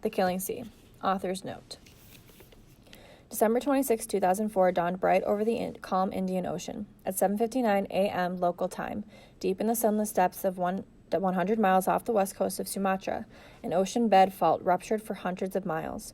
The Killing Sea. Author's note. December 26, 2004 dawned bright over the calm Indian Ocean. At 7:59 a.m. local time, deep in the sunless depths of 100 miles off the west coast of Sumatra, an ocean bed fault ruptured for hundreds of miles.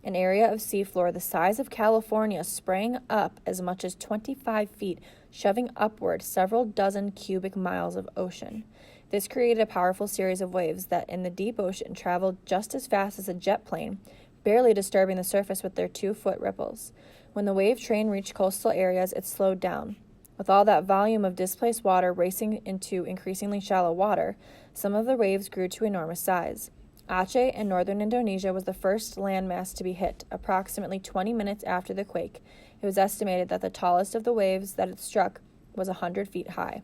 An area of seafloor the size of California sprang up as much as 25 feet, shoving upward several dozen cubic miles of ocean. This created a powerful series of waves that, in the deep ocean, traveled just as fast as a jet plane, barely disturbing the surface with their 2-foot ripples. When the wave train reached coastal areas, it slowed down. With all that volume of displaced water racing into increasingly shallow water, some of the waves grew to enormous size. Aceh in northern Indonesia was the first landmass to be hit, approximately 20 minutes after the quake. It was estimated that the tallest of the waves that it struck was 100 feet high.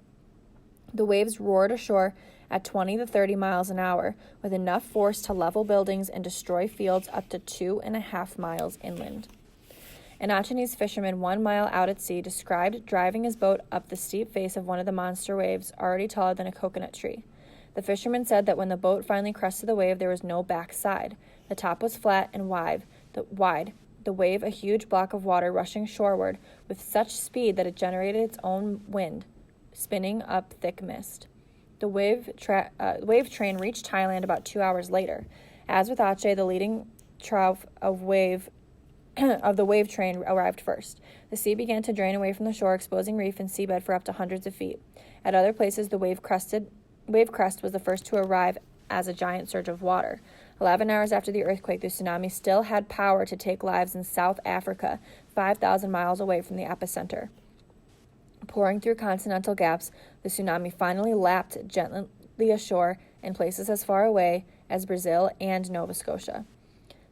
The waves roared ashore at 20 to 30 miles an hour, with enough force to level buildings and destroy fields up to 2.5 miles inland. An Achenese fisherman 1 mile out at sea described driving his boat up the steep face of one of the monster waves, already taller than a coconut tree. The fisherman said that when the boat finally crested the wave, there was no back side. The top was flat and wide, the wave a huge block of water rushing shoreward with such speed that it generated its own wind, spinning up thick mist. The wave train reached Thailand about 2 hours later. As with Aceh, the leading trough of the wave train arrived first. The sea began to drain away from the shore, exposing reef and seabed for up to hundreds of feet. At other places, the wave crest was the first to arrive as a giant surge of water. 11 hours after the earthquake, the tsunami still had power to take lives in South Africa, 5,000 miles away from the epicenter. Pouring through continental gaps, the tsunami finally lapped gently ashore in places as far away as Brazil and Nova Scotia.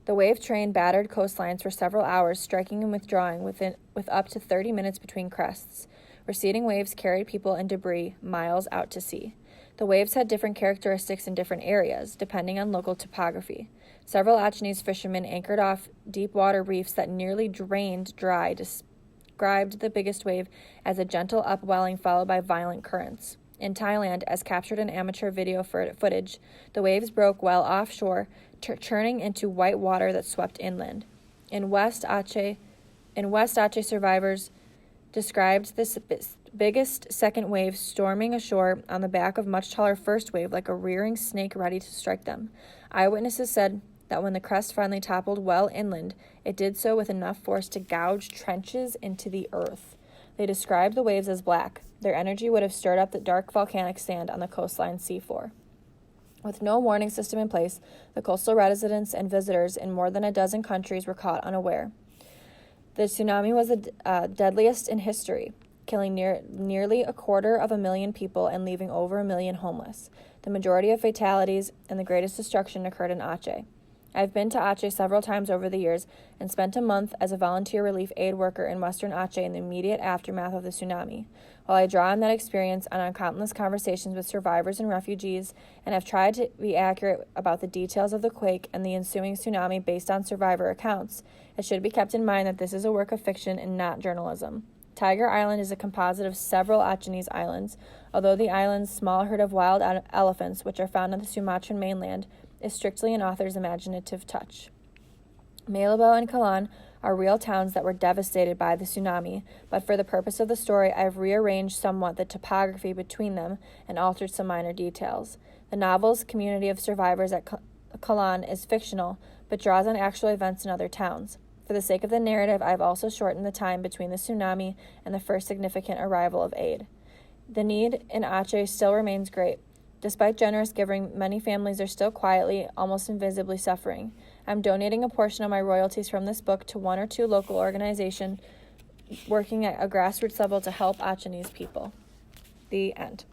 The wave train battered coastlines for several hours, striking and withdrawing with up to 30 minutes between crests. Receding waves carried people and debris miles out to sea. The waves had different characteristics in different areas, depending on local topography. Several Achenese fishermen anchored off deep water reefs that nearly drained dry described the biggest wave as a gentle upwelling followed by violent currents. In Thailand, as captured in amateur video footage, the waves broke well offshore, churning into white water that swept inland. In West Aceh, survivors described this biggest second wave storming ashore on the back of much taller first wave like a rearing snake ready to strike them. Eyewitnesses said that when the crest finally toppled well inland, it did so with enough force to gouge trenches into the earth. They described the waves as black. Their energy would have stirred up the dark volcanic sand on the coastline seafloor. With no warning system in place, the coastal residents and visitors in more than a dozen countries were caught unaware. The tsunami was the deadliest in history, killing nearly 250,000 people and leaving over 1 million homeless. The majority of fatalities and the greatest destruction occurred in Aceh. I've been to Aceh several times over the years and spent a month as a volunteer relief aid worker in Western Aceh in the immediate aftermath of the tsunami. While I draw on that experience and on countless conversations with survivors and refugees, and have tried to be accurate about the details of the quake and the ensuing tsunami based on survivor accounts, it should be kept in mind that this is a work of fiction and not journalism. Tiger Island is a composite of several Achenese islands, although the island's small herd of wild elephants, which are found on the Sumatran mainland, is strictly an author's imaginative touch. Malabo and Kalan are real towns that were devastated by the tsunami, but for the purpose of the story, I've rearranged somewhat the topography between them and altered some minor details. The novel's community of survivors at Kalan is fictional, but draws on actual events in other towns. For the sake of the narrative, I've also shortened the time between the tsunami and the first significant arrival of aid. The need in Aceh still remains great. Despite generous giving, many families are still quietly, almost invisibly suffering. I'm donating a portion of my royalties from this book to 1 or 2 local organizations working at a grassroots level to help Achenese people. The end.